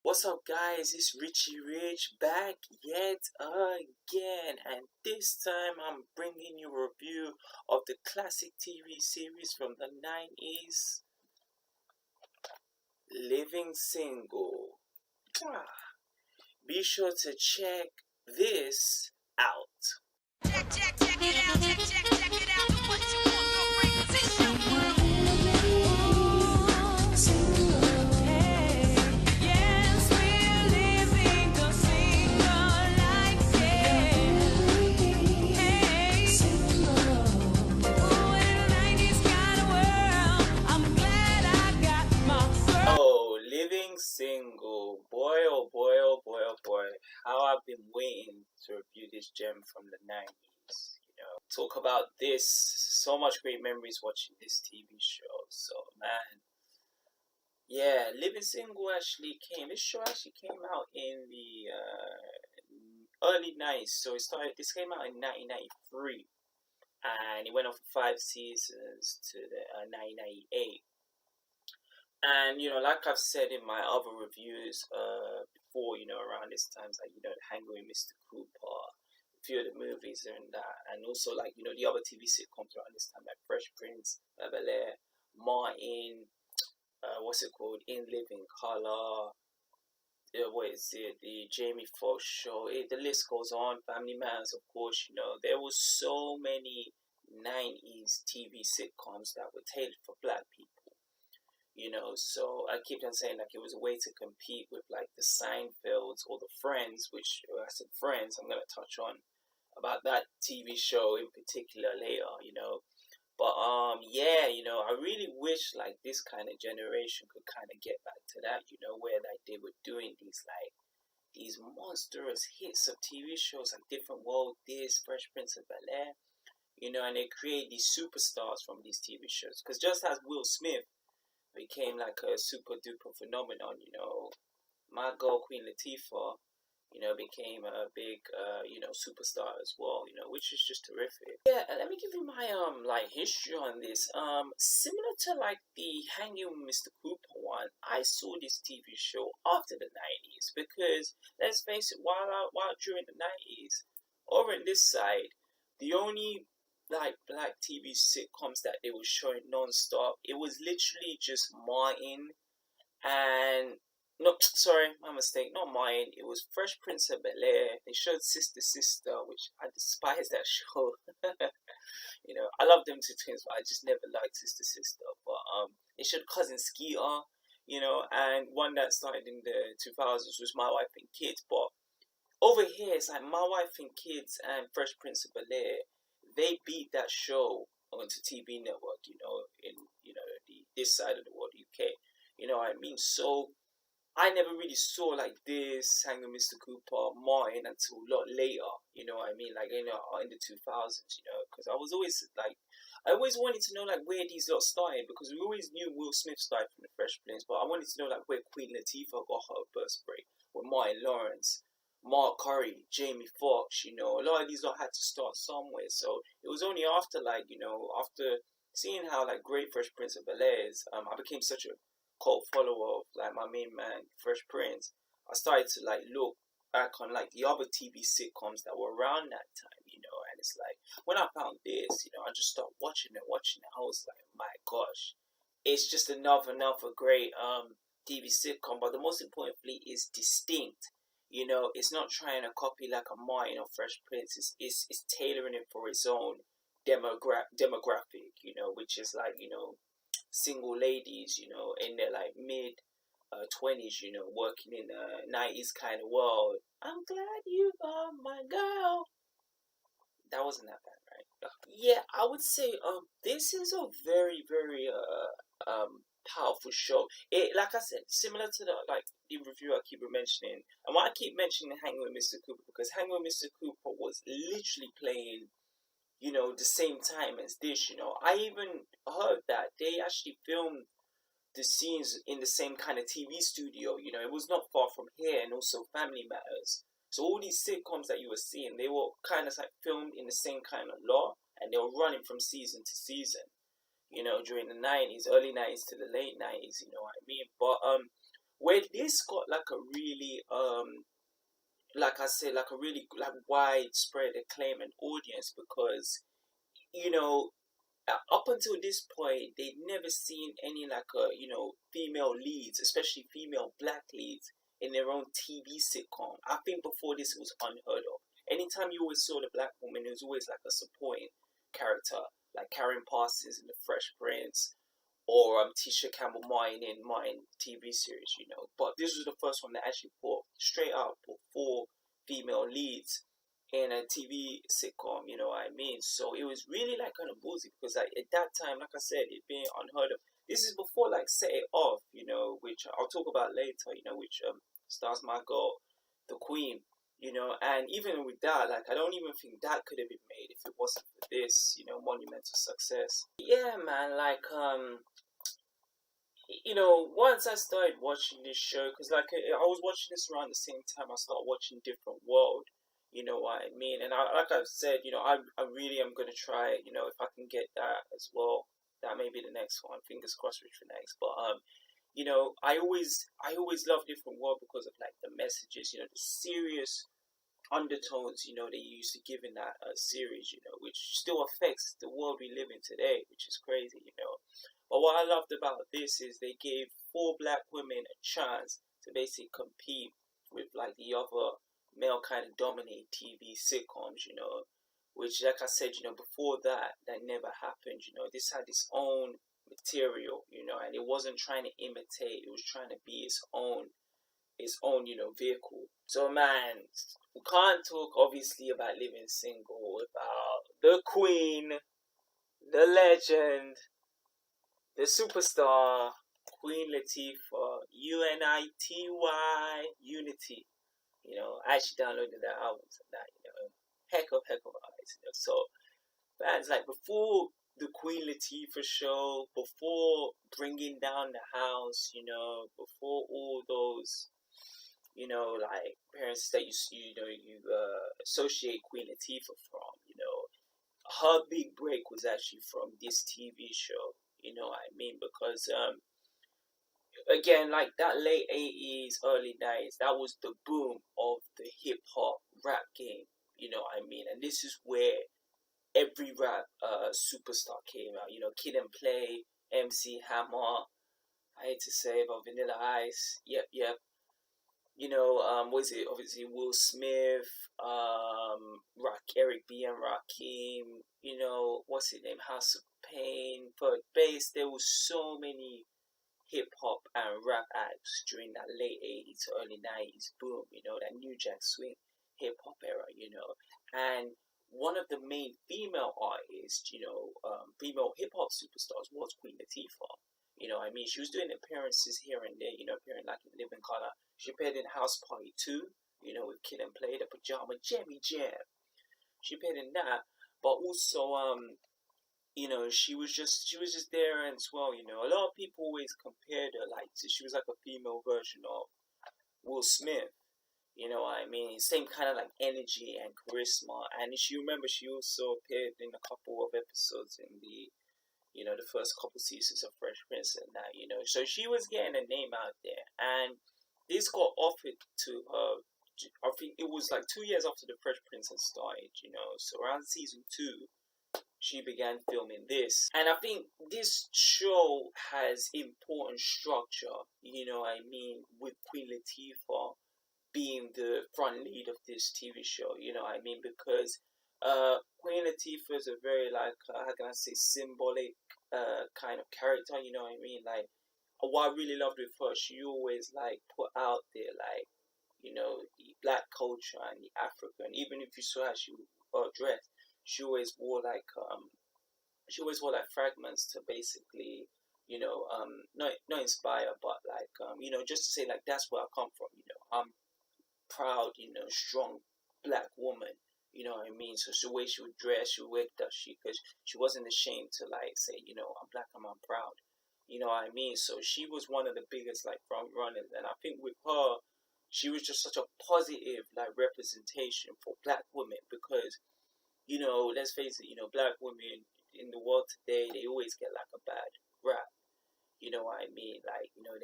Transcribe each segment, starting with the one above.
What's up, guys? It's Richie Rich back yet again, and this time I'm bringing you a review of the classic TV series from the 90s, Living Single. Be sure to check this out. Check it out, check it out. What you want, girl, reposition. Single. Boy, oh boy, oh boy, oh boy. How I've been waiting to review this gem from the 90s. Talk about this. So much great memories watching this TV show. So, man. Yeah, Living Single this show actually came out in the early 90s. So this came out in 1993. And it went on for 5 seasons to the 1998. And, like I've said in my other reviews before, around this time, like, Hanging with Mr. Cooper, a few of the movies and that. And also, like, the other TV sitcoms around this time, like Fresh Prince, Bel-Air, Martin, In Living Color, the Jamie Foxx show. The list goes on. Family Matters, of course, there was so many 90s TV sitcoms that were tailored for black people. So I keep on saying like it was a way to compete with like the Seinfelds or the Friends, which I said Friends, I'm going to touch on about that TV show in particular later, But I really wish like this kind of generation could kind of get back to that, where like they were doing these monstrous hits of TV shows like Different World, Fresh Prince of Bel-Air, and they create these superstars from these TV shows. Because just as Will Smith became like a super duper phenomenon, my girl Queen Latifah, became a big superstar as well, which is just terrific. Yeah, let me give you my history on this. Similar to like the Hanging with Mr. Cooper one, I saw this TV show after the 90s because let's face it, while during the 90s, over in this side, the only like black TV sitcoms that they were showing non-stop, it was literally just Martin and my mistake, not Martin, it was Fresh Prince of Bel-Air. They showed Sister Sister, which I despise that show. I love them two twins, but I just never liked Sister Sister. But they showed Cousin Skeeter, and one that started in the 2000s was My Wife and Kids. But over here, it's like My Wife and Kids and Fresh Prince of Bel-Air. They beat that show onto TV network, in this side of the world, UK. What I mean? So I never really saw like this Hanging with Mr. Cooper, Martin until a lot later. What I mean? Like in the 2000s, because I always wanted to know like where these lot started, because we always knew Will Smith started from the Fresh Prince, but I wanted to know like where Queen Latifah got her burst break with Martin Lawrence, Mark Curry, Jamie Foxx, a lot of these lot had to start somewhere. So it was only after after seeing how like great Fresh Prince of Bel-Air is, I became such a cult follower of like my main man, Fresh Prince. I started to like look back on like the other TV sitcoms that were around that time, and it's like when I found this, I just started watching it. I was like, my gosh, it's just another great TV sitcom, but the most importantly is distinct. It's not trying to copy like a Martin or Fresh Prince. It's tailoring it for its own demographic, which is like, single ladies, in their like mid 20s, working in a 90s kind of world. I'm glad you are my girl. That wasn't that bad, right? Yeah, I would say this is a very, very powerful show. It, like I said, similar to the review I keep mentioning, and why I keep mentioning Hanging with Mr. Cooper, because Hanging with Mr. Cooper was literally playing, the same time as this. I even heard that they actually filmed the scenes in the same kind of TV studio. It was not far from here, and also Family Matters. So all these sitcoms that you were seeing, they were kind of like filmed in the same kind of law, and they were running from season to season. During the 90s, early 90s to the late 90s, what I mean? But where this got like a really like I said, like a really like widespread acclaim and audience, because you know, up until this point, they'd never seen any like female leads, especially female black leads in their own TV sitcom. I think before this it was unheard of. Anytime you always saw the black woman, it was always like a supporting character, like Karen Parsons in The Fresh Prince, or Tisha Campbell Martin in Martin TV series, you know. But this was the first one that actually put straight up put four female leads in a TV sitcom, you know what I mean? So it was really like kind of ballsy, because like at that time, like I said, it being unheard of. This is before like Set It Off, you know, which I'll talk about later, you know, which stars my girl, the Queen, you know. And even with that, like I don't even think that could have been made if it wasn't for this, you know, monumental success. Yeah, man, like you know, once I started watching this show, because like I was watching this around the same time I started watching Different World, you know what I mean? And like I've said, you know, I really am going to try, you know, if I can get that as well. That may be the next one, fingers crossed for next. But you know, I always love Different World because of like the messages, you know, the serious undertones, you know, they used to give in that series, you know, which still affects the world we live in today, which is crazy, you know. But what I loved about this is they gave four black women a chance to basically compete with like the other male kind of dominated TV sitcoms, you know, which, like I said, you know, before that, that never happened, you know. This had its own material, you know, and it wasn't trying to imitate, it was trying to be its own, you know, vehicle. So, man, we can't talk obviously about Living Single without the Queen, the legend, the superstar, Queen Latifah, Unity. You know, I actually downloaded that album tonight, you know. Heck of artists, you know. So, man, it's like before the Queen Latifah show, before bringing down the house, you know, before all those, you know, like parents that you associate Queen Latifah from, you know, her big break was actually from this TV show. You know what I mean? Because again, like that late 80s, early 90s, that was the boom of the hip hop rap game. You know what I mean? And this is where every rap superstar came out. You know, Kid and Play, MC Hammer. I hate to say, but Vanilla Ice. Yep. You know, was it obviously Will Smith, Eric B and Rakim, you know, what's his name, House of Pain, Third Base. There was so many hip hop and rap acts during that late 80s to early 90s boom, you know, that New Jack Swing hip hop era, you know. And one of the main female artists, you know, female hip hop superstars was Queen Latifah. You know, I mean, she was doing appearances here and there, you know, appearing like in Living Color. She appeared in House Party 2, you know, with Kid and Play, the Pajama Jammy Jam. She appeared in that, but also, you know, she was just there as well, you know. A lot of people always compared her, like, she was like a female version of Will Smith. You know what I mean? Same kind of like energy and charisma. And if you remember, she also appeared in a couple of episodes in the, you know, the first couple seasons of Fresh Prince and that, you know. So she was getting a name out there. And this got offered to her, I think it was like 2 years after the Fresh Prince had started, you know. So around season 2, she began filming this. And I think this show has important structure, you know what I mean, with Queen Latifah being the front lead of this TV show, you know what I mean, because Queen Latifah is a very like how can I say symbolic kind of character, you know what I mean, like what I really loved with her, she always like put out there like, you know, the black culture and the African, even if you saw how she dressed, she always wore like fragments to basically, you know, not inspire, but like you know, just to say like that's where I come from, you know, I'm proud, you know, strong black woman. You know what I mean? So the way she would dress, she would wear that she, because she wasn't ashamed to like say, you know, I'm black, I'm proud. You know what I mean? So she was one of the biggest like front runners, and I think with her, she was just such a positive like representation for black women, because you know, let's face it, you know, black women in the world today, they always get like a bad rap. You know what I mean? Like, you know,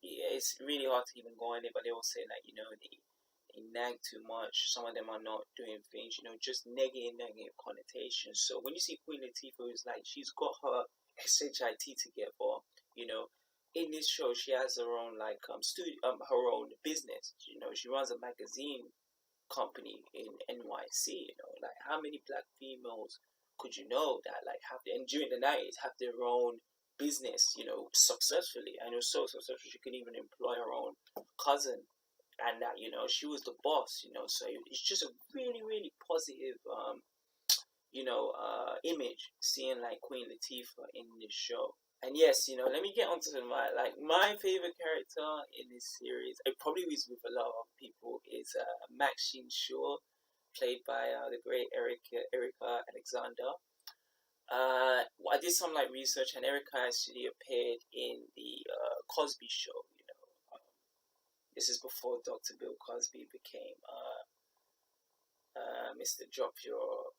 yeah, it's really hard to even go in it, but they will say like, they nag too much. Some of them are not doing things, just negative connotations. So when you see Queen Latifah, who's like, she's got her shit together, you know. In this show, she has her own like her own business. She runs a magazine company in NYC. Like how many black females could you know that like have and during the night have their own business, successfully, and it was so successful she could even employ her own cousin, and that she was the boss. So it's just a really really positive image seeing like Queen Latifah in this show. And yes, let me get onto my favorite character in this series. It probably is with a lot of people is Maxine Shaw, played by the great Erica Alexander. I did some like research, and Erica actually appeared in the Cosby Show. This is before Dr. Bill Cosby became Mr. Drop Your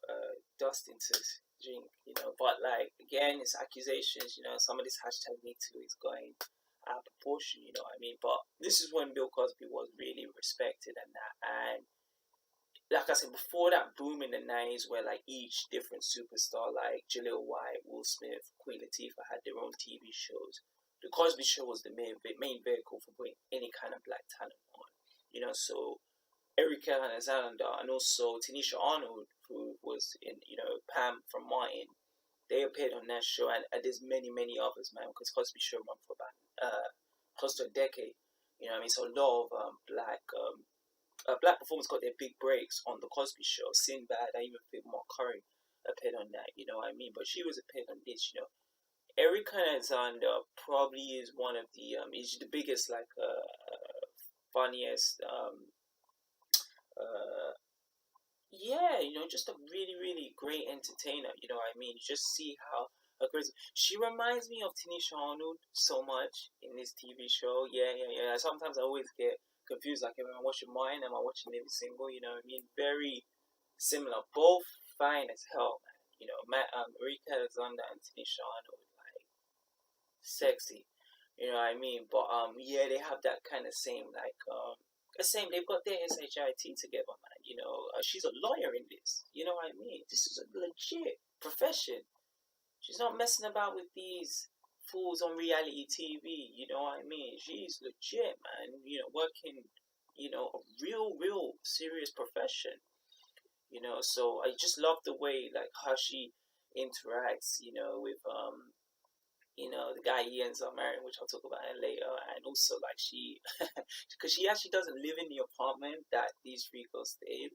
Dust into drink, but like again, it's accusations, some of this hashtag Me Too is going out of proportion, what I mean. But this is when Bill Cosby was really respected and that, and like I said, before that boom in the 90s where like each different superstar like Jaleel White, Will Smith, Queen Latifah had their own TV shows, the Cosby Show was the main vehicle for putting any kind of black talent on, so Erica Alexander and also Tanisha Arnold, who was in, Pam from Martin, they appeared on that show, and there's many, many others, man, because Cosby Show ran for about close to a decade, what I mean. So a lot of black performers got their big breaks on the Cosby Show. Sinbad, I even think Mark Curry appeared on that, what I mean. But she was appeared on this, Erica Alexander probably is one of the is the biggest like funniest yeah, just a really, really great entertainer. What I mean. You just see how crazy. She reminds me of Tanisha Arnold so much in this TV show. Yeah. Sometimes I always get confused. Like, am I watching mine? Am I watching Living Single? What I mean. Very similar. Both fine as hell, man. Rika Alexander and Tanisha Arnold, like, sexy. What I mean. But yeah, they have that kind of same like the same. They've got their shit together, man. She's a lawyer in this. What I mean. This is a legit profession. She's not messing about with these fools on reality TV. What I mean. She's legit, man. Working. A real serious profession. So I just love the way like how she interacts. With the guy he ends up marrying, which I'll talk about it later, and also like she, because she actually doesn't live in the apartment that these three girls stayed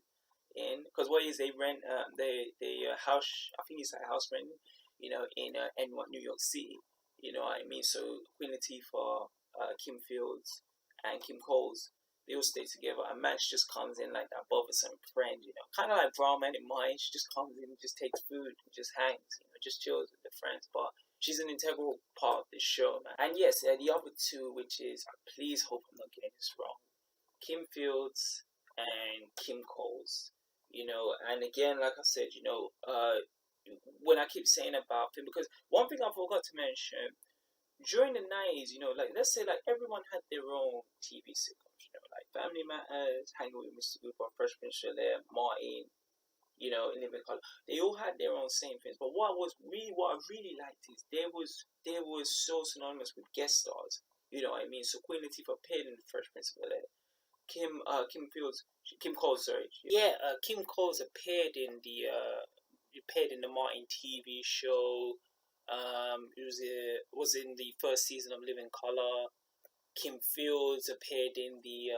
in, because what is they rent, they house, I think it's a house rent, in New York City, what I mean. So Queen Latifah, Kim Fields, and Kim Coles, they all stay together, and Max just comes in like that bothersome friend, kind of like Brown Man in Mine. She just comes in, just takes food, and just hangs, just chills with the friends, but she's an integral part of the show, man. And yes, the other two, which is, please hope I'm not getting this wrong, Kim Fields and Kim Coles, and again, like I said, when I keep saying about them, because one thing I forgot to mention, during the 90s, like, let's say, like, everyone had their own TV sitcoms, like Family Matters, Hanging with Mr. Cooper, Fresh Prince of Bel-Air, Martin, in Living Color. They all had their own same things. But what I really liked is they was so synonymous with guest stars. What I mean. So Queen Latifah appeared in the Fresh Prince of Bel-Air. Kim Coles, sorry. Yeah, Kim Coles appeared in the Martin TV show. It was in the first season of Living Color. Kim Fields appeared in the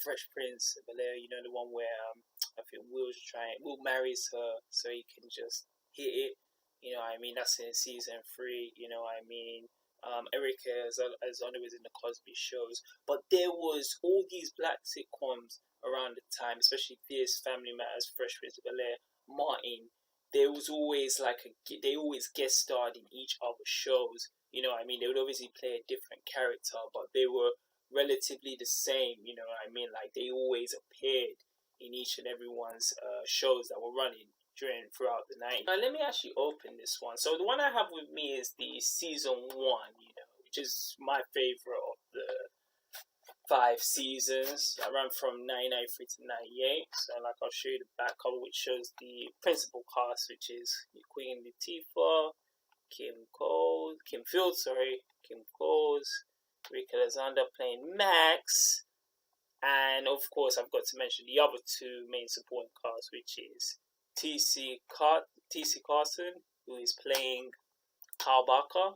Fresh Prince of Bel-Air, the one where I think Will marries her so he can just hit it, what I mean. That's in season 3, what I mean. Erica as always in the Cosby shows, but there was all these black sitcoms around the time, especially this Family Matters, Fresh Prince of Bel-Air, Martin. There was always they always guest starred in each other's shows. What I mean. They would obviously play a different character, but they were relatively the same. What I mean. Like they always appeared in each and everyone's shows that were running throughout the night. Now let me actually open this one. So the one I have with me is the season 1. which is my favorite of the 5 seasons. I ran from 1993 to 98. So, like, I'll show you the back cover, which shows the principal cast, which is Queen Latifah, Kim Fields, Kim Coles, Rick Alexander playing Max, and of course I've got to mention the other two main supporting cast, which is T.C. Carson, who is playing Carl Barker,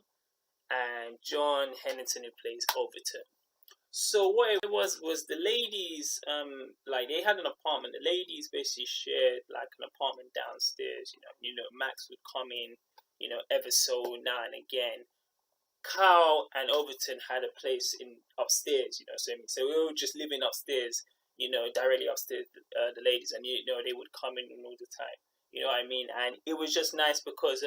and John Henderson, who plays Overton. So what it was the ladies, like, they had an apartment. The ladies basically shared like an apartment downstairs. Max would come in, ever so now and again. Carl and Overton had a place in upstairs, so we were just living upstairs, directly upstairs, the ladies, and they would come in all the time, and it was just nice because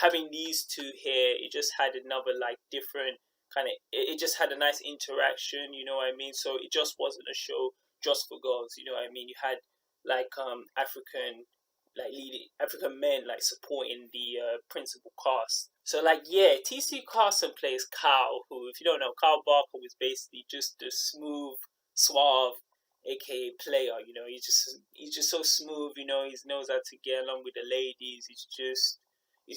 having these two here, it just had another like different kind of, it just had a nice interaction, so it just wasn't a show just for girls, you had like African men like supporting the principal cast. So like, yeah, T.C. Carson plays Carl, who, if you don't know, Carl Barker was basically just a smooth, suave, aka player. He's just so smooth. He knows how to get along with the ladies. He's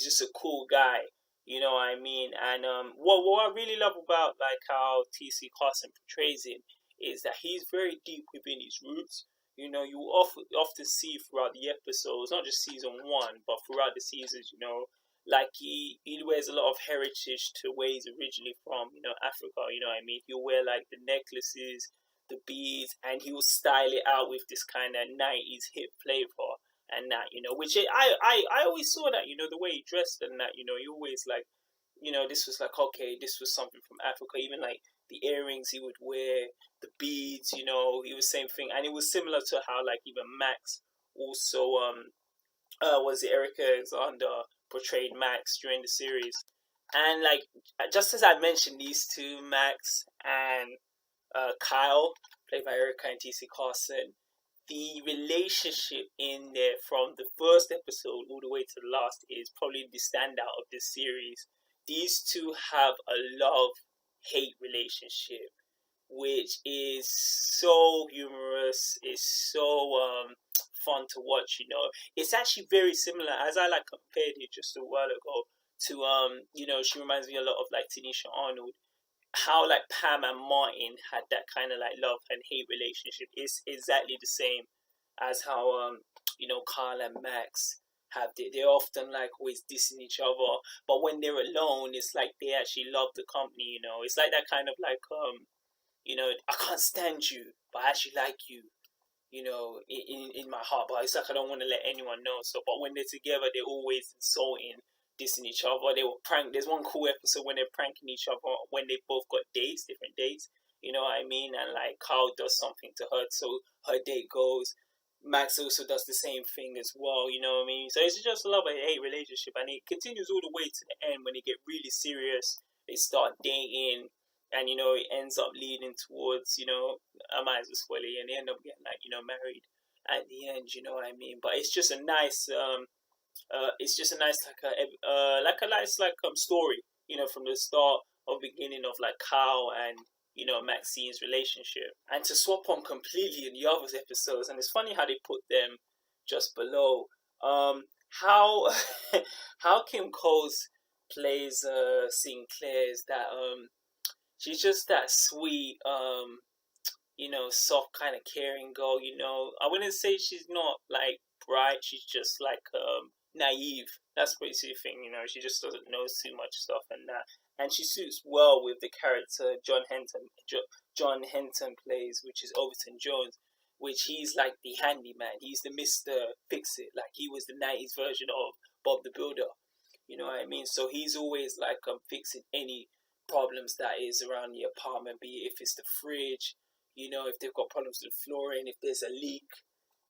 just a cool guy. You know what I mean? And what I really love about like how T.C. Carson portrays him is that he's very deep within his roots. You often see throughout the episodes, not just season 1, but throughout the seasons, like he wears a lot of heritage to where he's originally from, Africa, He'll wear like the necklaces, the beads, and he will style it out with this kind of 90s hip flavor and that, which I always saw that, the way he dressed and that, he always like, this was like, okay, this was something from Africa, even like the earrings he would wear, the beads, he was same thing, and it was similar to how like even Max also was Erica Alexander portrayed Max during the series. And like, just as I mentioned, these two, Max and Kyle, played by Erica and T.C. Carson, the relationship in there from the first episode all the way to the last is probably the standout of this series. These two have a love-hate relationship, which is so humorous, is so fun to watch. It's actually very similar, as I like compared it just a while ago to she reminds me a lot of like Tanisha Arnold. How like Pam and Martin had that kind of like love and hate relationship is exactly the same as how Carl and Max have. They're often like always dissing each other, but when they're alone, it's like they actually love the company. It's like that kind of like I can't stand you, but I actually like you, in my heart. But it's like I don't want to let anyone know. So, but when they're together, they're always insulting, dissing each other. They will prank. There's one cool episode when they're pranking each other when they both got dates, different dates. You know what I mean? And like Carl does something to her, so her date goes. Max also does the same thing as well. You know what I mean? So it's just a love and hate relationship, and it continues all the way to the end when they get really serious. They start dating. And it ends up leading towards, I might as well spoil it, and they end up getting like, married at the end. You know what I mean? But it's just a nice, like a nice story, from the start or beginning of like Kyle and Maxine's relationship, and to swap on completely in the other episodes. And it's funny how they put them just below. How how Kim Coles plays Sinclair is that she's just that sweet, soft kind of caring girl. I wouldn't say she's not like bright. She's just like naive. That's basically the thing. She just doesn't know too much stuff and that. And she suits well with the character John Henton plays, which is Overton Jones, which he's like the handyman. He's the Mr. Fix-It. Like he was the 90s version of Bob the Builder. You know what I mean? So he's always like fixing any problems that is around the apartment, be it if it's the fridge, if they've got problems with the flooring, if there's a leak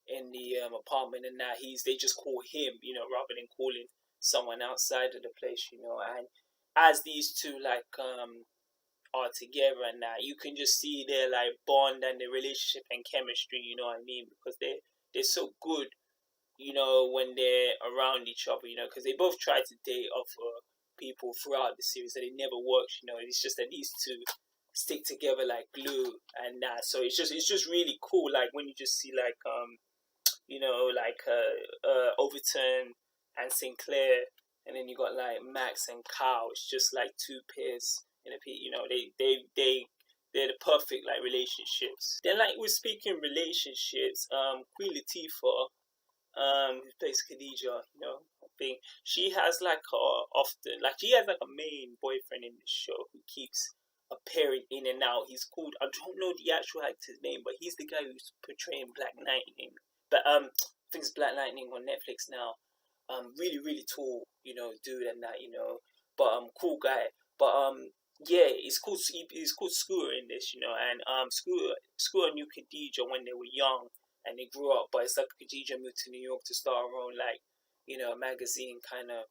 in the apartment, and that they just call him, rather than calling someone outside of the place, and as these two like are together and that, you can just see their like bond and their relationship and chemistry, you know what I mean, because they're so good, when they're around each other, because they both try to date off people throughout the series that it never works. It's just that these two stick together like glue and that. So it's just really cool. Like when you just see like Overton and Sinclair, and then you got like Max and Kyle. It's just like two pairs in a pit. They're the perfect like relationships. Then like we're speaking relationships, Queen Latifah, who plays Khadija, I think she has like she has like a main boyfriend in the show who keeps appearing in and out. He's called, I don't know the actual actor's name, but he's the guy who's portraying Black Lightning. But I think it's Black Lightning on Netflix now. Really really tall, dude and that, but cool guy. But yeah, it's called Scooter in this, and Scooter knew Khadija when they were young and they grew up, but it's like Khadija moved to New York to start her own like magazine kind of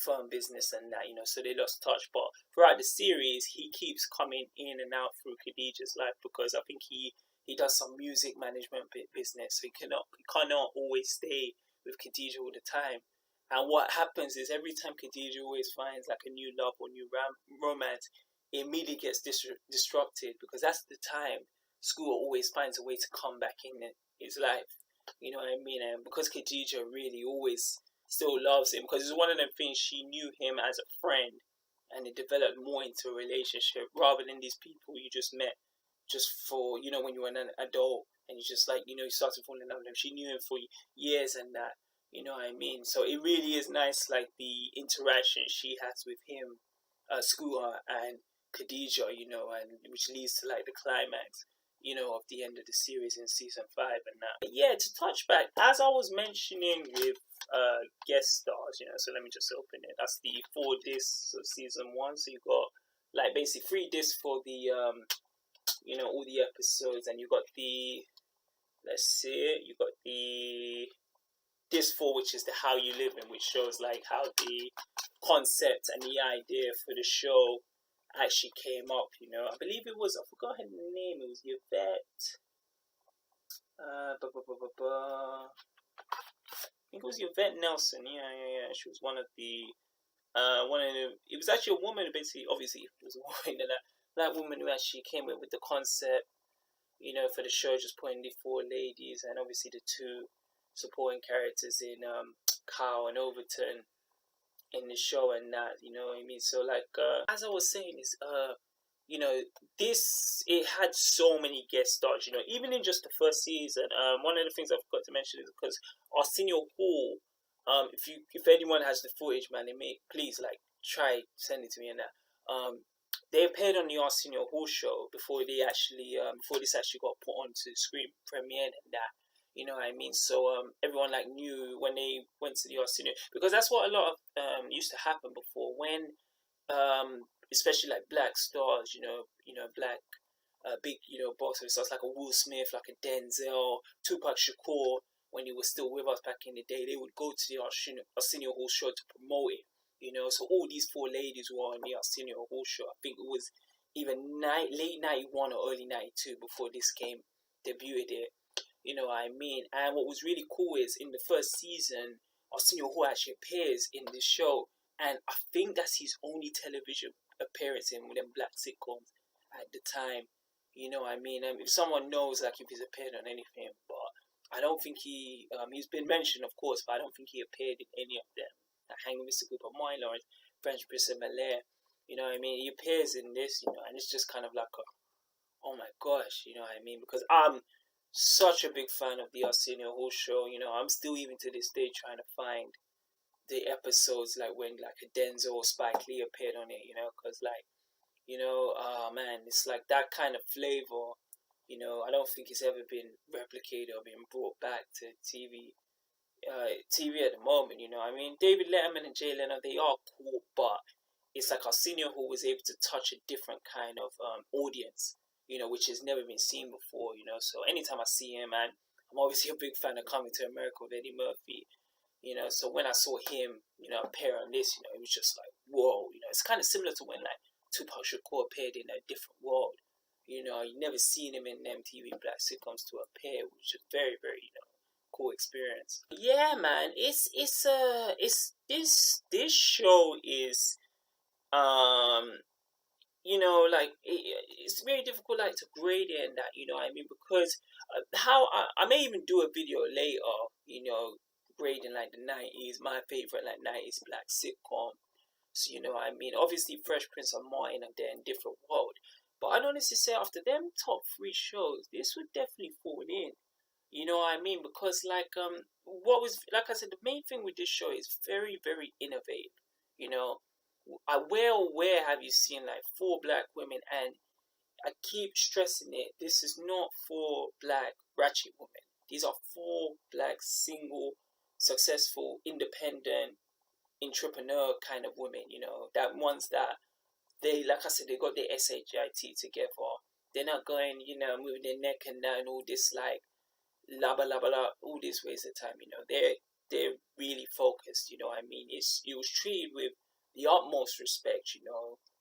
firm business and that, so they lost touch. But throughout the series he keeps coming in and out through Khadija's life because I think he does some music management business, so he cannot always stay with Khadija all the time. And what happens is every time Khadija always finds like a new love or new romance, it immediately gets disrupted because that's the time Scooter always finds a way to come back in his life. You know what I mean? And because Khadija really always still loves him, because it's one of them things, she knew him as a friend and it developed more into a relationship rather than these people you just met just for, when you were an adult and you just like, you started falling in love with him. She knew him for years and that. You know what I mean? So it really is nice, like the interaction she has with him, Scooter and Khadija, and which leads to like the climax, of the end of the series in season 5 and that. But yeah, to touch back, as I was mentioning with guest stars, so let me just open it. That's the 4 discs of season 1. So you got like basically 3 discs for the all the episodes, and you got the, let's see it, you got the disc 4, which is the How You Living, which shows like how the concept and the idea for the show actually came up. I believe it was, I forgot her name, it was Yvette I think it was Yvette Nelson. Yeah, she was one of the it was actually a woman, basically. Obviously it was a woman, and that woman who actually came up with the concept for the show, just putting the 4 ladies and obviously the 2 supporting characters in Kyle and Overton in the show and that, what I mean? So like as I was saying is it had so many guest stars, even in just the first season. One of the things I forgot to mention is because Arsenio Hall, if anyone has the footage, man, please like try send it to me and that. They appeared on the Arsenio Hall show before this actually got put onto screen premiere and that. You know what I mean? So everyone like knew when they went to the Arsenio, because that's what a lot of used to happen before when especially like black stars, black big boxers, stars like a Will Smith, like a Denzel, Tupac Shakur, when he was still with us back in the day, they would go to the Arsenio Hall show to promote it. So all these 4 ladies were on the Arsenio Hall show. I think it was even late 91 or early 92 before this came debuted it. You know what I mean? And what was really cool is in the first season, Arsenio Hall actually appears in the show, and I think that's his only television appearance in them black sitcoms at the time. You know what I mean? If someone knows, like, if he's appeared on anything, but I don't think he's been mentioned, of course, but I don't think he appeared in any of them. Like Hanging Mr. Cooper, Martin Lawrence, French Prince of Bel-Air. You know what I mean? He appears in this, and it's just kind of like oh my gosh, you know what I mean? Because I'm such a big fan of the Arsenio Hall show. I'm still even to this day trying to find the episodes like when like a Denzel or Spike Lee appeared on it, because like, oh man, it's like that kind of flavor, I don't think it's ever been replicated or been brought back to TV at the moment. I mean, David Letterman and Jay Leno, they are cool, but it's like Arsenio Hall was able to touch a different kind of audience, which has never been seen before. So anytime I see him, man, I'm obviously a big fan of Coming to America with Eddie Murphy. So when I saw him, appear on this, it was just like, whoa, it's kind of similar to when like Tupac Shakur appeared in A Different World. You never seen him in MTV black sitcoms to appear, which is very, very, cool experience. Yeah, man, it's this show is um like it's very difficult like to grade it and that, what I mean, because how I may even do a video later, grading like the 90s, my favorite like 90s black sitcom. So what I mean, obviously Fresh Prince of Martin and they're in different world, but I'd honestly say after them top three shows, this would definitely fall in. You know what I mean? Because what was, like I said, the main thing with this show is very, very innovative. You know, where have you seen like four black women? And I keep stressing it. This is not four black ratchet women. These are four black single, successful, independent, entrepreneur kind of women. That ones that they, like I said, they got their shit together. They're not going, moving their neck and down all this like la ba la ba la, all these ways of time. They're really focused. What I mean, it was treated with the utmost respect.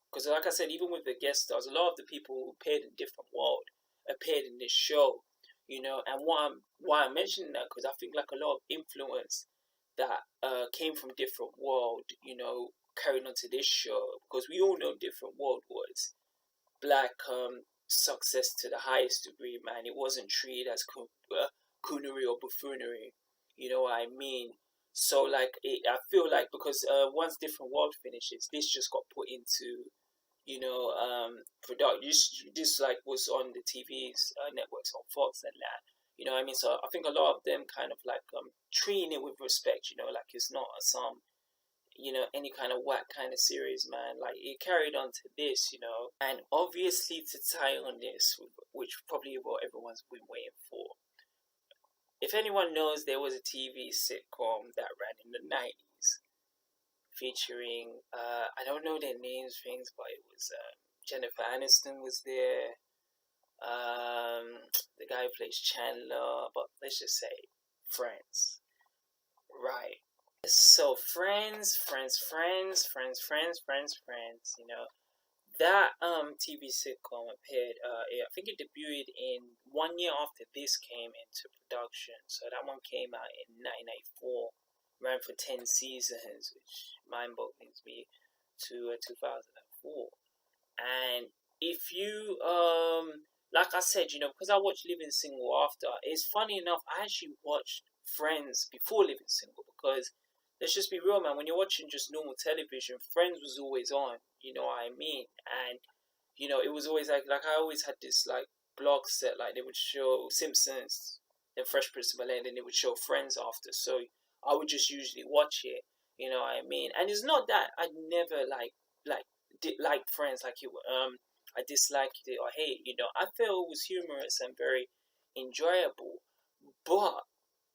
Because like I said, even with the guest stars, a lot of the people who appeared in different world appeared in this show. And why I'm mentioning that, because I think like a lot of influence that came from different world, carried onto this show, because we all know different world was black success to the highest degree, man. It wasn't treated as coonery or buffoonery. You know what I mean? So like, I feel like because once different world finishes, this just got put into product. This like was on the TV's networks on Fox and that. You know what I mean? So I think a lot of them kind of like treating it with respect. Like it's not some any kind of whack kind of series, man. Like it carried on to this, and obviously to tie on this, which probably what everyone's been waiting for. If anyone knows, there was a TV sitcom that ran in the 90s featuring I don't know their names, things, but it was Jennifer Aniston was there. The guy who plays Chandler, but let's just say Friends, right? So friends. That TV sitcom appeared. I think it debuted in 1 year after this came into production. So that one came out in 1994, ran for 10 seasons, which mind-boggles me to 2004. And if you like I said, because I watched Living Single after, it's funny enough, I actually watched Friends before Living Single, because let's just be real, man. When you're watching just normal television, Friends was always on. You know what I mean? And it was always like I always had this like blog set, like they would show Simpsons, then Fresh Prince of Bel-Air, and then they would show Friends after. So I would just usually watch it. You know what I mean? And it's not that I never like Friends, like it I disliked it or hate. I felt it was humorous and very enjoyable. But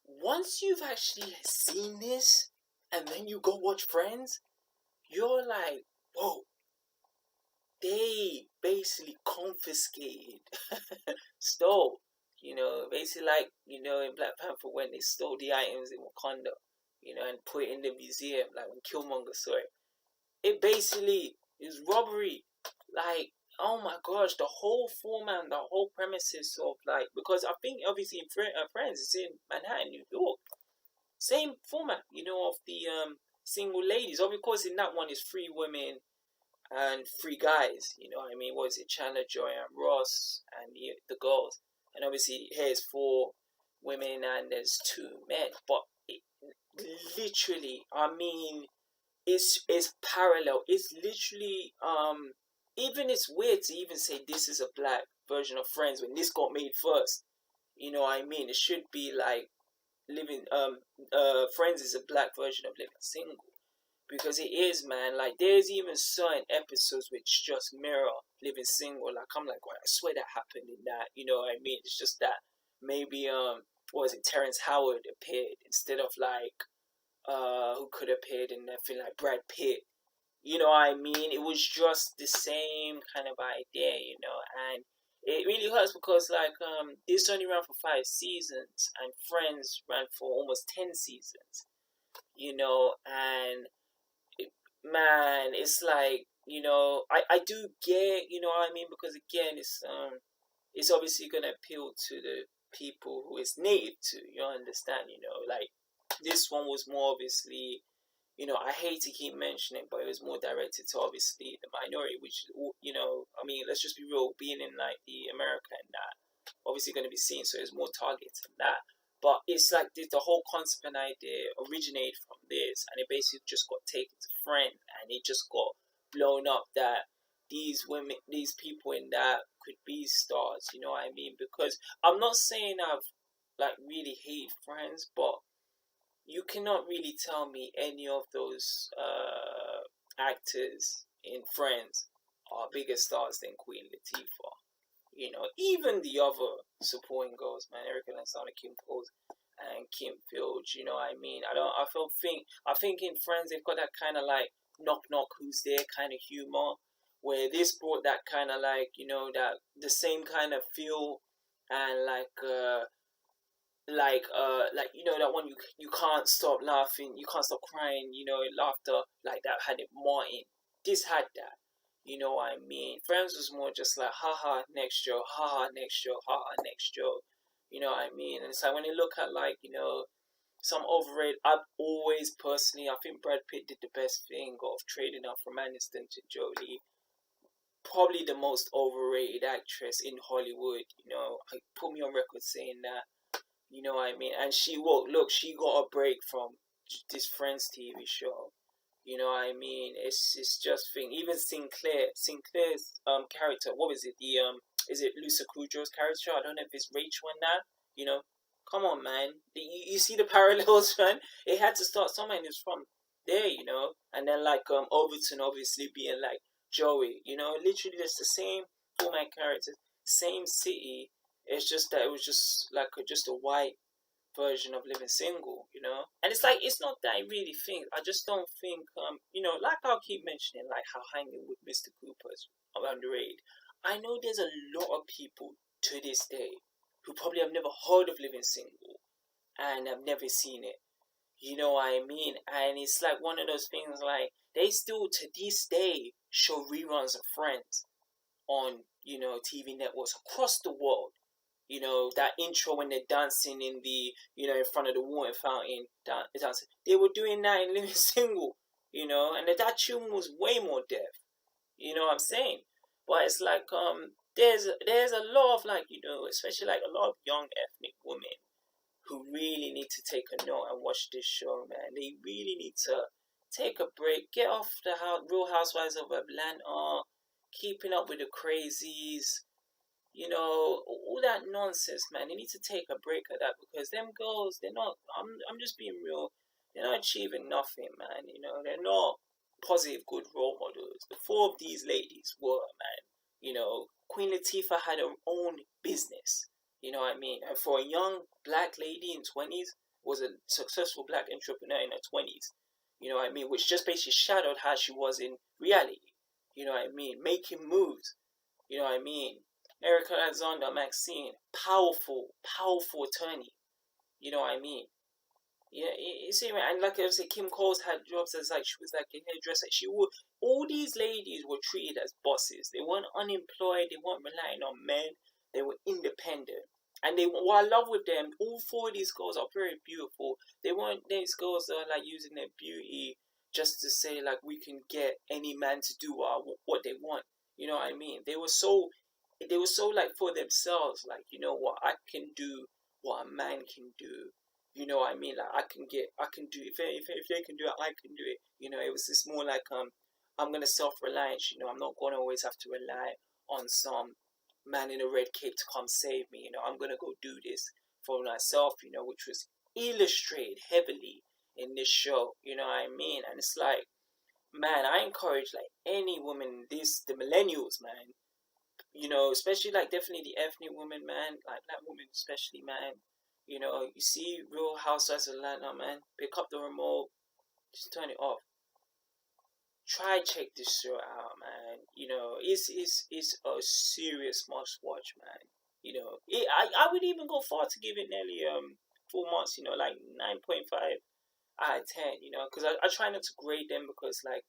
once you've actually seen this, and then you go watch Friends, you're like, whoa, they basically confiscated, stole, basically like, in Black Panther when they stole the items in Wakanda, and put it in the museum, like when Killmonger saw it. It basically is robbery. Like, oh my gosh, the whole format, the whole premises of like, because I think obviously in Friends, it's in Manhattan, New York. Same format, of the single ladies. Of course, in that one is three women and three guys. You know what I mean? What is it? Chandler, Joy, and Ross, and the girls. And obviously, here's four women and there's two men. But literally, I mean, it's parallel. It's literally even it's weird to even say this is a black version of Friends when this got made first. You know what I mean? It should be like Living Friends is a black version of Living Single, because it is, man. Like there's even certain episodes which just mirror Living Single. Like I'm like, well, I swear that happened in that. You know what I mean? It's just that maybe what was it, Terrence Howard appeared instead of like who could have appeared in that film, like Brad Pitt. You know what I mean? It was just the same kind of idea, and it really hurts because like this only ran for 5 seasons and Friends ran for almost 10 seasons. And man, it's like I do get, what I mean, because again it's obviously gonna appeal to the people who it's native to. You understand? Like this one was more obviously, I hate to keep mentioning, but it was more directed to obviously the minority, which, I mean, let's just be real, being in like the America and that, obviously going to be seen, so it's more targeted than that. But it's like the whole concept and idea originated from this, and it basically just got taken to Friends, and it just got blown up that these women, these people in that could be stars, you know what I mean? Because I'm not saying I've like really hate Friends, but you cannot really tell me any of those actors in Friends are bigger stars than Queen Latifah. Even the other supporting girls, man, Erica Lansana, Kim Coles, and Kim Fields. You know what I mean? I think in Friends they've got that kind of like knock knock who's there kind of humor, where this brought that kind of like that the same kind of feel and like that one you can't stop laughing, you can't stop crying, laughter like that had it Martin. This had that. You know what I mean? Friends was more just like haha next show, haha next show, haha next show. You know what I mean? And it's like when you look at like, some overrated, I've always personally I think Brad Pitt did the best thing of trading up from Aniston to Jolie. Probably the most overrated actress in Hollywood, I put me on record saying that. You know what I mean? And she got a break from this Friends TV show. You know what I mean? It's just thing. Even Sinclair's character. What was it? Is it Lucy Kudrow's character? I don't know if it's Rachel and that. Come on, man. You see the parallels, man. It had to start somewhere, and it's from there, And then like Overton obviously being like Joey. Literally just the same format characters, same city. It's just that it was just like just a white version of Living Single, And it's like it's not that I really think. I just don't think like I'll keep mentioning like how hanging with Mr. Cooper is underrated. I know there's a lot of people to this day who probably have never heard of Living Single and have never seen it. You know what I mean? And it's like one of those things like they still to this day show reruns of Friends on TV networks across the world. That intro when they're dancing in the in front of the water fountain, dancing. They were doing that in Living Single, and that tune was way more deaf. You know what I'm saying? But it's like there's a lot of like especially like a lot of young ethnic women who really need to take a note and watch this show, man. They really need to take a break, get off the Real Housewives of Atlanta, Keeping Up with the Crazies, all that nonsense, man. They need to take a break of that because them girls, they're not. I'm just being real. They're not achieving nothing, man. They're not positive, good role models. The four of these ladies were, man. Queen Latifah had her own business. You know what I mean? And for a young black lady in 20s, was a successful black entrepreneur in her 20s. You know what I mean? Which just basically shadowed how she was in reality. You know what I mean? Making moves. You know what I mean? Erica Alexander, Maxine, powerful attorney. You know what I mean? Yeah, you see, man. And like I said, Kim Coles had jobs as like she was like a hairdresser. All these ladies were treated as bosses. They weren't unemployed. They weren't relying on men. They were independent. And what I love with them, all four of these girls are very beautiful. They weren't these girls that are like using their beauty just to say like we can get any man to do what they want. You know what I mean? They were so like for themselves, like what I can do, what a man can do. You know what I mean? Like I can do if they can do it, I can do it. It was just more like I'm gonna self-reliance. I'm not gonna always have to rely on some man in a red cape to come save me. I'm gonna go do this for myself. Which was illustrated heavily in this show. You know what I mean? And it's like, man, I encourage like any woman, the millennials, man. Especially like definitely the ethnic women, man, like black women especially, man. You see Real Housewives of Atlanta, man. Pick up the remote, just turn it off. Try check this show out, man. It's a serious must watch, man. I would even go far to give it nearly 4 months. Like 9.5 out of 10. Because I try not to grade them because like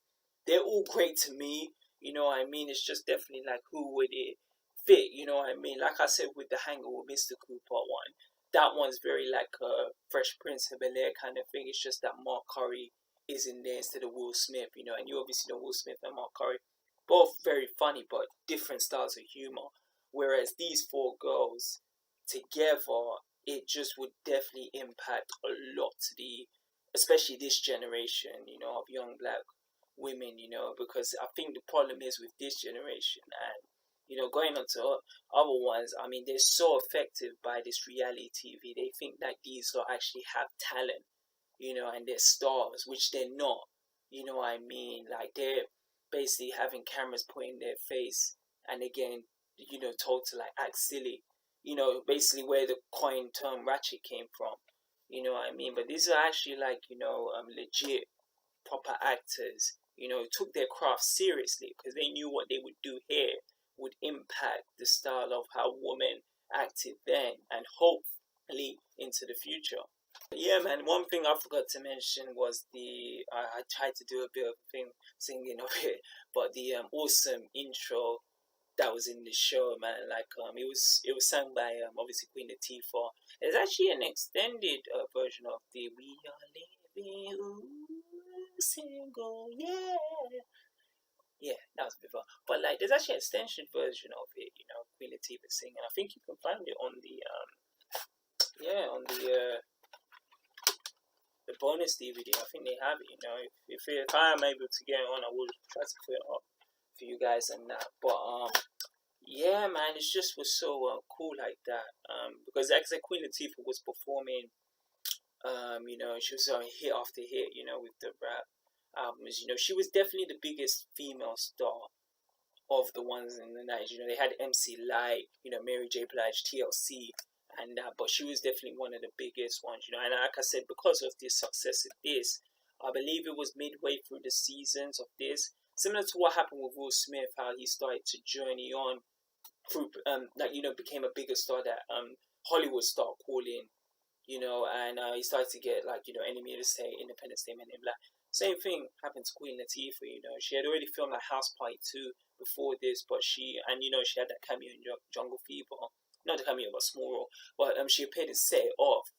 they're all great to me. You know what I mean? It's just definitely like who would it fit, you know what I mean? Like I said with the Hangover with Mr. Cooper one, that one's very like a Fresh Prince of Bel-Air kind of thing. It's just that Mark Curry is in there instead of Will Smith, you know, and you obviously know Will Smith and Mark Curry, both very funny but different styles of humor. Whereas these four girls together, it just would definitely impact a lot to the, especially this generation, you know, of young black women, you know, because I think the problem is with this generation and, you know, going on to other ones, I mean, they're so affected by this reality TV. They think that these lot actually have talent, you know, and they're stars, which they're not. You know what I mean? Like they're basically having cameras put in their face and again, you know, told to like act silly. You know, basically where the coin term ratchet came from. You know what I mean? But these are actually like, you know, legit proper actors, you know, took their craft seriously because they knew what they would do here would impact the style of how women acted then and hopefully into the future. Yeah, man. One thing I forgot to mention was the I tried to do a bit of thing singing of it, but the awesome intro that was in the show, man. Like it was sung by obviously Queen Latifah. There's actually an extended version of the "We Are Living Ooh, Single," yeah, that was a bit fun. But like, there's actually an extension version of it. You know, Queen Latifah singing. I think you can find it on the on the bonus DVD. I think they have it. You know, if I am able to get it on, I will try to put it up for you guys and that. But yeah, man, it just was so cool like that. Because actually Queen Latifah was performing. You know, she was hit after hit. You know, with the rap albums. You know, she was definitely the biggest female star of the ones in the 90s. You know, they had MC Light, you know, Mary J. Blige, TLC, and but she was definitely one of the biggest ones. You know, and like I said, because of the success of this, I believe it was midway through the seasons of this, similar to what happened with Will Smith, how he started to journey on through, like you know, became a bigger star that Hollywood started calling, you know, and he started to get like you know Enemy of the State, Independence Day, Men in Black. Same thing happened to Queen Latifah. You know, she had already filmed like House Party 2 before this, but you know she had that cameo in Jungle Fever, not the cameo but small role, but she appeared to set it off.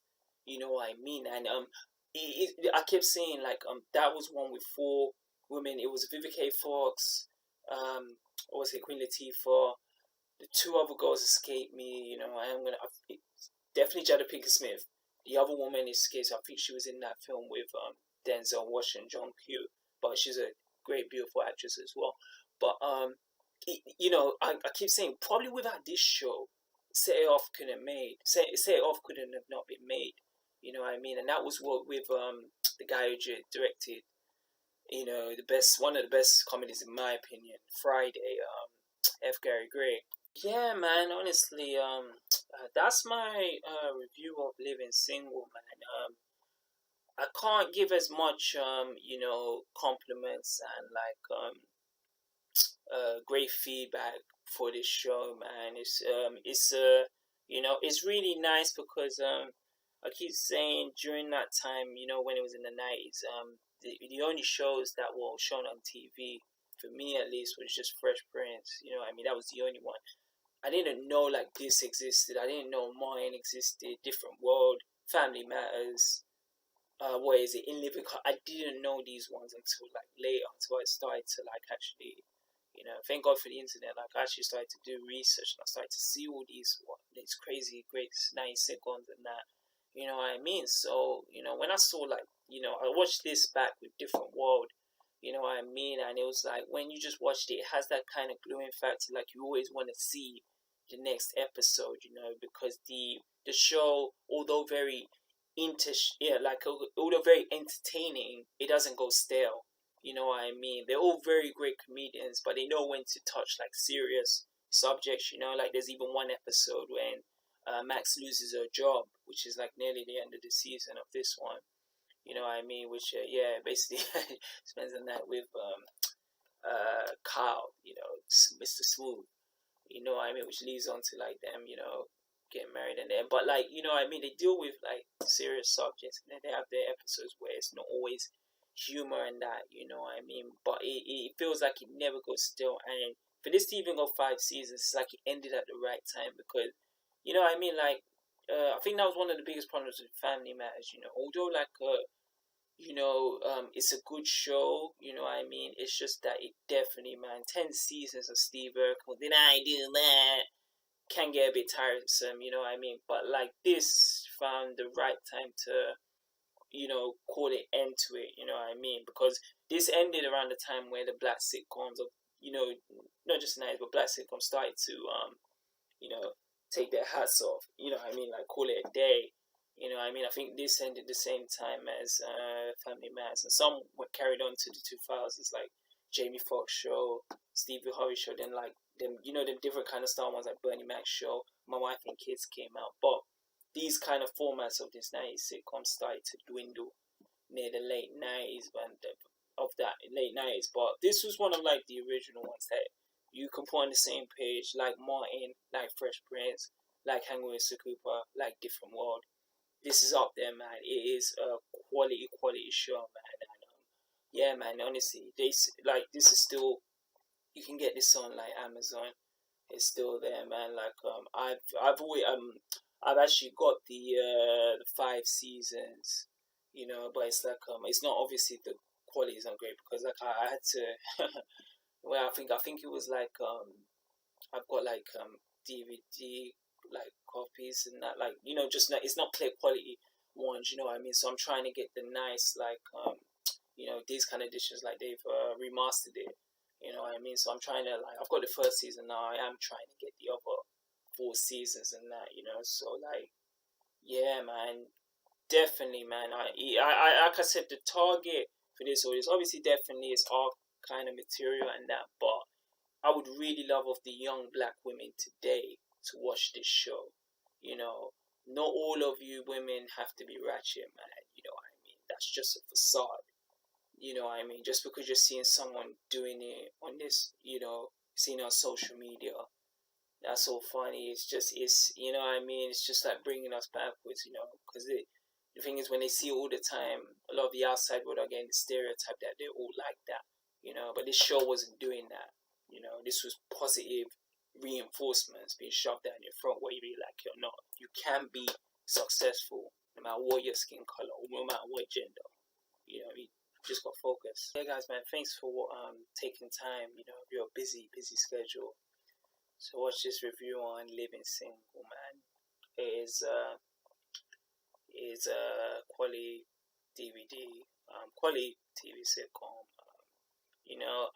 You know what I mean? And I kept saying like that was one with four women. It was Vivica A. Fox, what was it, Queen Latifah. The two other girls escaped me. You know, definitely Jada Pinkett Smith. The other woman escapes. I think she was in that film with Denzel Washington, John Q. But she's a great, beautiful actress as well. But you know, I keep saying probably without this show, Set It Off couldn't have made. Set It Off couldn't have not been made. You know what I mean? And that was what with the guy who directed. You know, one of the best comedies in my opinion, Friday. F. Gary Gray. Yeah, man. Honestly, that's my review of Living Single, man. I can't give as much, you know, compliments and like great feedback for this show, man. You know, it's really nice because I keep saying during that time, you know, when it was in the 90s, the only shows that were shown on TV for me at least was just Fresh Prince. You know, I mean, that was the only one. I didn't know like this existed. I didn't know mine existed. Different World, Family Matters. What is it? In Living Color. I didn't know these ones until like later, until I started to like actually, you know, thank God for the internet. Like I actually started to do research and I started to see all these crazy great nice sitcoms and that. You know what I mean? So you know when I saw like you know I watched this back with Different World. You know what I mean? And it was like when you just watched it, it has that kind of gluing factor. Like you always want to see the next episode, you know, because the show, although very although very entertaining, it doesn't go stale. You know what I mean? They're all very great comedians, but they know when to touch like serious subjects. You know, like there's even one episode when Max loses her job, which is like nearly the end of the season of this one. You know what I mean? Which basically spends the night with Kyle. You know, Mr. Smooth. You know what I mean? Which leads on to like them, you know, getting married and then, but like, you know what I mean? They deal with like serious subjects and then they have their episodes where it's not always humor and that, you know what I mean? But it feels like it never goes still and for this to even go 5 seasons, it's like it ended at the right time because, you know what I mean, like, I think that was one of the biggest problems with Family Matters, you know, although like, it's a good show, you know what I mean, it's just that it definitely, man, 10 seasons of Steve Urkel, did I do that? Can get a bit tiresome, you know what I mean, but like this found the right time to, call it end to it, you know what I mean? Because this ended around the time where the black sitcoms of, not just nice, but black sitcoms started to, you know, take their hats off, you know what I mean? Like call it a day, you know what I mean? I think this ended the same time as Family Matters, and some were carried on to the 2000s, like Jamie Foxx show, Stevie Harvey show, then like them, the different kind of style ones like Bernie Mac show, My Wife and Kids came out, but these kind of formats of this 90s sitcom started to dwindle near the late 90s of that late 90s. But this was one of like the original ones that you can put on the same page, like Martin, like Fresh Prince, like Hanging with Mr. Cooper, like Different World. This is up there, man. It is a quality show, man. And, yeah, man. Honestly, this is still, you can get this on like Amazon. It's still there, man. Like I've actually got the 5 seasons, but it's like it's not, obviously the quality is not great because like I had to well, I think it was like I've got like DVD like copies and that, like, just not, it's not clear quality ones, you know what I mean? So I'm trying to get the nice like these kind of editions, like they've remastered it, you know what I mean? So I'm trying to, like, I've got the first season now. I am trying to get the other 4 seasons and that, so like, yeah, man, definitely, man. I like I said, the target for this audience obviously definitely is our kind of material and that, but I would really love of the young black women today to watch this show. Not all of you women have to be ratchet, man. You know what I mean? That's just a facade. You know what I mean? Just because you're seeing someone doing it on this, seeing it on social media, that's so funny. It's you know what I mean? It's just like bringing us backwards, because the thing is, when they see it all the time, a lot of the outside world are getting the stereotype that they're all like that, but this show wasn't doing that. This was positive reinforcements being shoved down your throat, whether you like it or not. You can be successful no matter what your skin color or no matter what gender. You just got focus. Yeah, guys, man, thanks for taking time. Your busy schedule. So watch this review on Living Single, man. It is quality DVD, quality TV sitcom.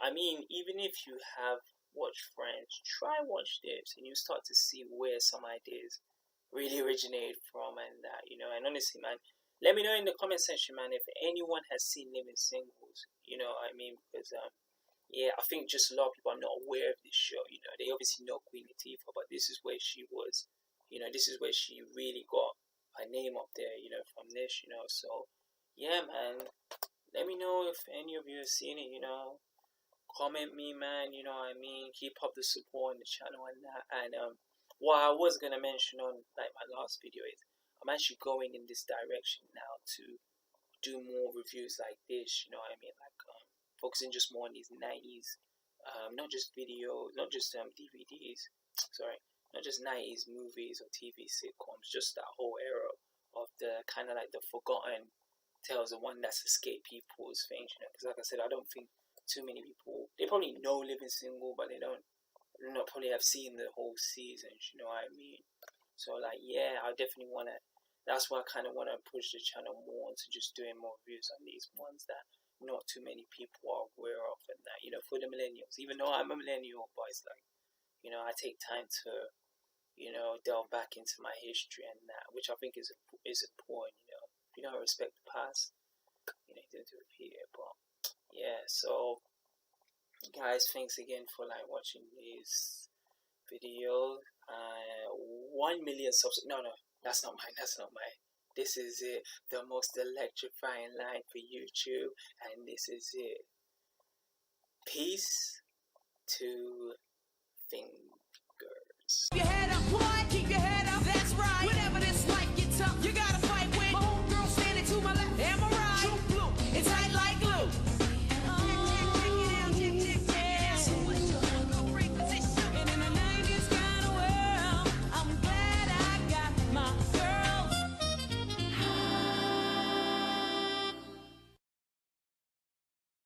I mean, even if you have watched Friends, try watch this, and you start to see where some ideas really originated from, and that, and honestly, man, let me know in the comment section, man, if anyone has seen Living Singles, what I mean, because yeah, I think just a lot of people are not aware of this show. They obviously know Queen Latifah, but this is where she was, this is where she really got her name up there, from this, so yeah, man, let me know if any of you have seen it, comment me, man, you know what I mean, keep up the support on the channel and that, and what I was gonna mention on like my last video is I'm actually going in this direction now to do more reviews like this, you know what I mean, like focusing just more on these 90s, not just video, not just DVDs, sorry, not just 90s movies or TV sitcoms, just that whole era of the kind of like the forgotten tales, the one that's escaped people's things, because like I said, I don't think too many people, they probably know Living Single, but they don't not probably have seen the whole seasons, you know what I mean? So like, yeah, I definitely want to, that's why I kind of want to push the channel more into just doing more reviews on these ones that not too many people are aware of, and that, for the millennials, even though I'm a millennial, but it's like, I take time to, delve back into my history and that, which I think is important, if you don't respect the past, you need to repeat it. But yeah, so guys, thanks again for like watching this video. 1 million subs. No, that's not mine. This is it. The most electrifying line for YouTube, and this is it. Peace to things.